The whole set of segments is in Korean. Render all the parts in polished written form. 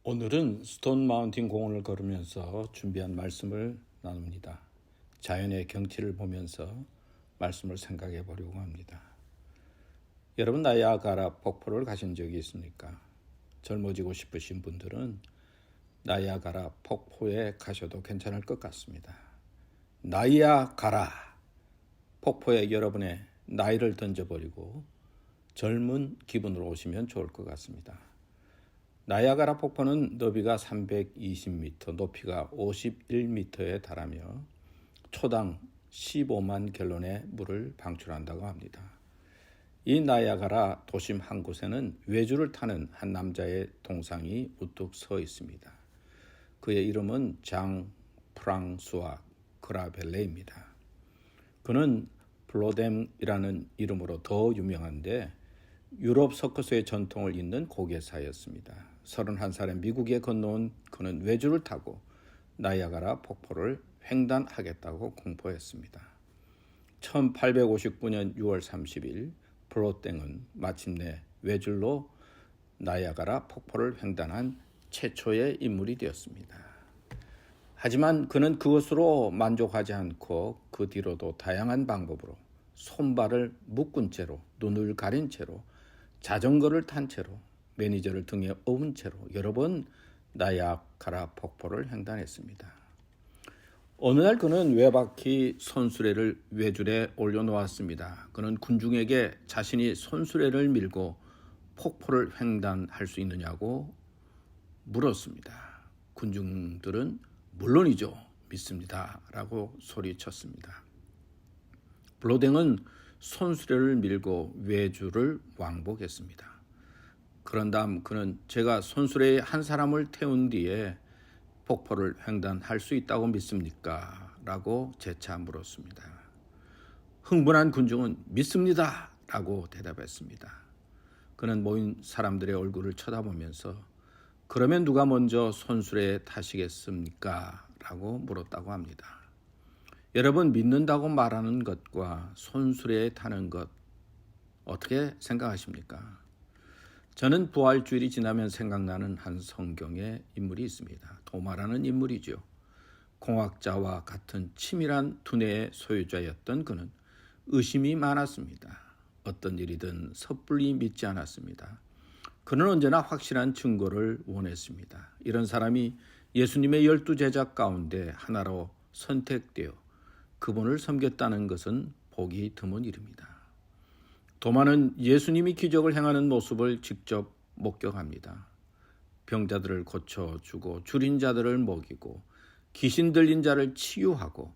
오늘은 스톤 마운틴 공원을 걸으면서 준비한 말씀을 나눕니다. 자연의 경치를 보면서 말씀을 생각해 보려고 합니다. 여러분 나이아가라 폭포를 가신 적이 있습니까? 젊어지고 싶으신 분들은 나이아가라 폭포에 가셔도 괜찮을 것 같습니다. 나이아가라 폭포에 여러분의 나이를 던져버리고 젊은 기분으로 오시면 좋을 것 같습니다. 나이아가라 폭포는 너비가 320m, 높이가 51m에 달하며 초당 15만 갤런의 물을 방출한다고 합니다. 이 나이아가라 도심 한 곳에는 외주를 타는 한 남자의 동상이 우뚝 서 있습니다. 그의 이름은 장 프랑수아 그라벨레입니다. 그는 블로뎀이라는 이름으로 더 유명한데 유럽 서커스의 전통을 잇는 고개사였습니다. 31살에 미국에 건너온 그는 외주를 타고 나이아가라 폭포를 횡단하겠다고 공포했습니다. 1859년 6월 30일 블로뎀은 마침내 외줄로 나이아가라 폭포를 횡단한 최초의 인물이 되었습니다. 하지만 그는 그것으로 만족하지 않고 그 뒤로도 다양한 방법으로 손발을 묶은 채로, 눈을 가린 채로, 자전거를 탄 채로, 매니저를 등에 업은 채로 여러 번 나이아가라 폭포를 횡단했습니다. 어느 날 그는 외바퀴 손수레를 외줄에 올려놓았습니다. 그는 군중에게 자신이 손수레를 밀고 폭포를 횡단할 수 있느냐고 물었습니다. 군중들은 물론이죠, 믿습니다 라고 소리쳤습니다. 블로뎀은 손수레를 밀고 외주를 왕복했습니다. 그런 다음 그는 제가 손수레에 한 사람을 태운 뒤에 폭포를 횡단할 수 있다고 믿습니까? 라고 재차 물었습니다. 흥분한 군중은 믿습니다 라고 대답했습니다. 그는 모인 사람들의 얼굴을 쳐다보면서 그러면 누가 먼저 손수레에 타시겠습니까? 라고 물었다고 합니다. 여러분, 믿는다고 말하는 것과 손수레에 타는 것 어떻게 생각하십니까? 저는 부활주일이 지나면 생각나는 한 성경의 인물이 있습니다. 도마라는 인물이죠. 공학자와 같은 치밀한 두뇌의 소유자였던 그는 의심이 많았습니다. 어떤 일이든 섣불리 믿지 않았습니다. 그는 언제나 확실한 증거를 원했습니다. 이런 사람이 예수님의 12제자 가운데 하나로 선택되어 그분을 섬겼다는 것은 보기 드문 일입니다. 도마는 예수님이 기적을 행하는 모습을 직접 목격합니다. 병자들을 고쳐주고 줄인 자들을 먹이고 귀신 들린 자를 치유하고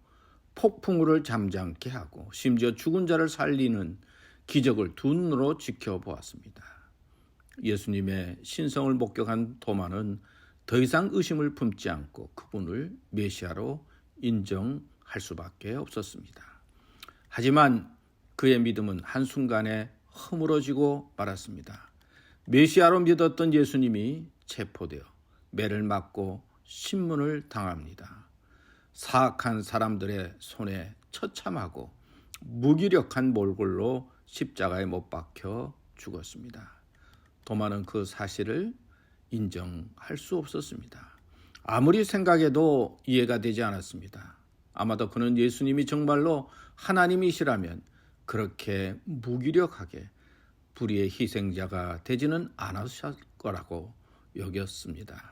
폭풍우를 잠잠케 하고 심지어 죽은 자를 살리는 기적을 두 눈으로 지켜보았습니다. 예수님의 신성을 목격한 도마는 더 이상 의심을 품지 않고 그분을 메시아로 인정할 수밖에 없었습니다. 하지만 그의 믿음은 한순간에 허물어지고 말았습니다. 메시아로 믿었던 예수님이 체포되어 매를 맞고 신문을 당합니다. 사악한 사람들의 손에 처참하고 무기력한 몰골로 십자가에 못 박혀 죽었습니다. 도마는 그 사실을 인정할 수 없었습니다. 아무리 생각해도 이해가 되지 않았습니다. 아마도 그는 예수님이 정말로 하나님이시라면 그렇게 무기력하게 불의의 희생자가 되지는 않으실 거라고 여겼습니다.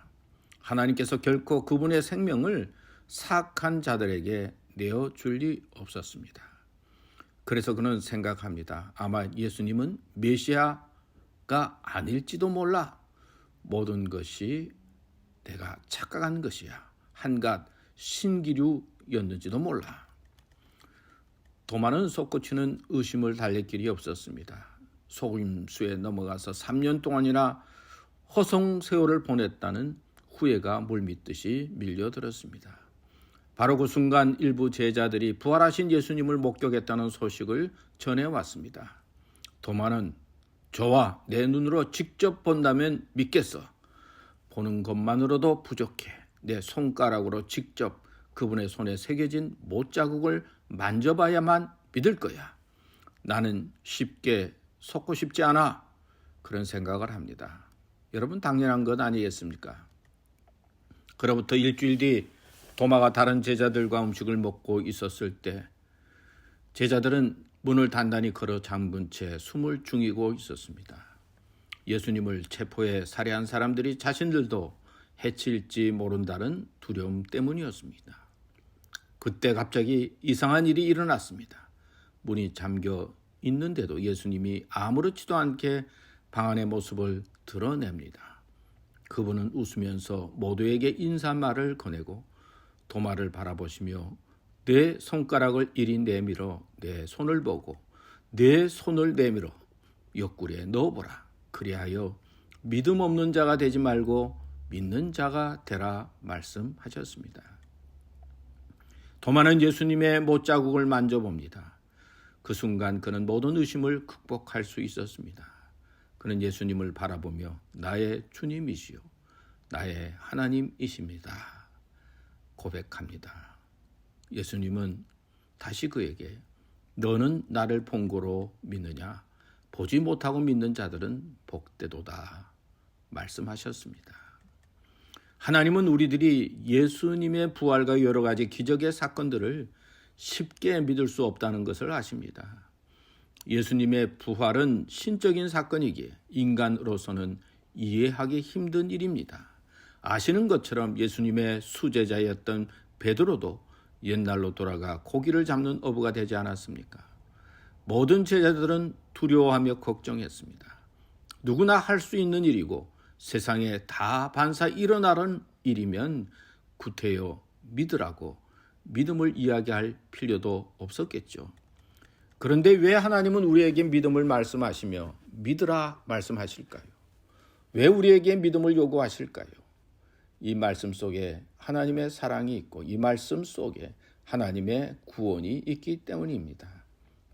하나님께서 결코 그분의 생명을 사악한 자들에게 내어줄 리 없었습니다. 그래서 그는 생각합니다. 아마 예수님은 메시아가 아닐지도 몰라. 모든 것이 내가 착각한 것이야. 한갓 신기류였는지도 몰라. 도마는 솟구치는 의심을 달랠 길이 없었습니다. 속임수에 넘어가서 3년 동안이나 허송세월을 보냈다는 후회가 물밀듯이 밀려들었습니다. 바로 그 순간 일부 제자들이 부활하신 예수님을 목격했다는 소식을 전해왔습니다. 도마는 좋아, 내 눈으로 직접 본다면 믿겠어. 보는 것만으로도 부족해. 내 손가락으로 직접 그분의 손에 새겨진 못자국을 만져봐야만 믿을 거야. 나는 쉽게 속고 싶지 않아. 그런 생각을 합니다. 여러분, 당연한 것 아니겠습니까? 그로부터 일주일 뒤 도마가 다른 제자들과 음식을 먹고 있었을 때 제자들은 문을 단단히 걸어 잠근 채 숨을 죽이고 있었습니다. 예수님을 체포해 살해한 사람들이 자신들도 해칠지 모른다는 두려움 때문이었습니다. 그때 갑자기 이상한 일이 일어났습니다. 문이 잠겨 있는데도 예수님이 아무렇지도 않게 방 안의 모습을 드러냅니다. 그분은 웃으면서 모두에게 인사말을 거내고 도마를 바라보시며 내 손가락을 이리 내밀어 내 손을 보고 내 손을 내밀어 옆구리에 넣어보라. 그리하여 믿음 없는 자가 되지 말고 믿는 자가 되라 말씀하셨습니다. 도마는 예수님의 못자국을 만져봅니다. 그 순간 그는 모든 의심을 극복할 수 있었습니다. 그는 예수님을 바라보며 나의 주님이시요 나의 하나님이십니다. 고백합니다. 예수님은 다시 그에게 너는 나를 본 거로 믿느냐? 보지 못하고 믿는 자들은 복되도다 말씀하셨습니다. 하나님은 우리들이 예수님의 부활과 여러 가지 기적의 사건들을 쉽게 믿을 수 없다는 것을 아십니다. 예수님의 부활은 신적인 사건이기에 인간으로서는 이해하기 힘든 일입니다. 아시는 것처럼 예수님의 수제자였던 베드로도 옛날로 돌아가 고기를 잡는 어부가 되지 않았습니까? 모든 제자들은 두려워하며 걱정했습니다. 누구나 할 수 있는 일이고 세상에 다 반사 일어나는 일이면 구태여 믿으라고 믿음을 이야기할 필요도 없었겠죠. 그런데 왜 하나님은 우리에게 믿음을 말씀하시며 믿으라 말씀하실까요? 왜 우리에게 믿음을 요구하실까요? 이 말씀 속에 하나님의 사랑이 있고 이 말씀 속에 하나님의 구원이 있기 때문입니다.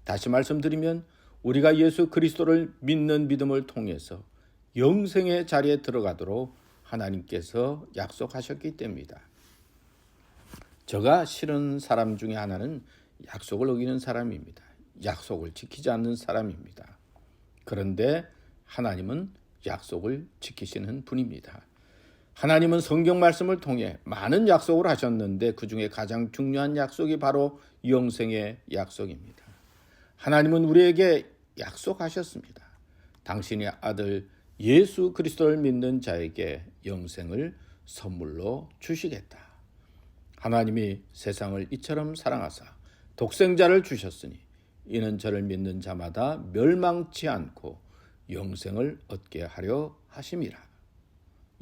다시 말씀드리면 우리가 예수 그리스도를 믿는 믿음을 통해서 영생의 자리에 들어가도록 하나님께서 약속하셨기 때문입니다. 제가 싫은 사람 중에 하나는 약속을 어기는 사람입니다. 약속을 지키지 않는 사람입니다. 그런데 하나님은 약속을 지키시는 분입니다. 하나님은 성경 말씀을 통해 많은 약속을 하셨는데 그 중에 가장 중요한 약속이 바로 영생의 약속입니다. 하나님은 우리에게 약속하셨습니다. 당신의 아들 예수 그리스도를 믿는 자에게 영생을 선물로 주시겠다. 하나님이 세상을 이처럼 사랑하사 독생자를 주셨으니 이는 저를 믿는 자마다 멸망치 않고 영생을 얻게 하려 하심이라.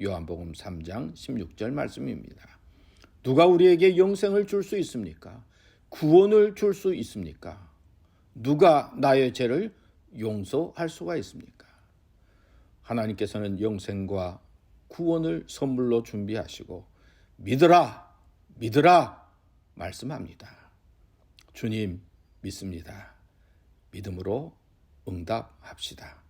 요한복음 3장 16절 말씀입니다. 누가 우리에게 영생을 줄 수 있습니까? 구원을 줄 수 있습니까? 누가 나의 죄를 용서할 수가 있습니까? 하나님께서는 영생과 구원을 선물로 준비하시고 믿으라, 믿으라 말씀합니다. 주님 믿습니다. 믿음으로 응답합시다.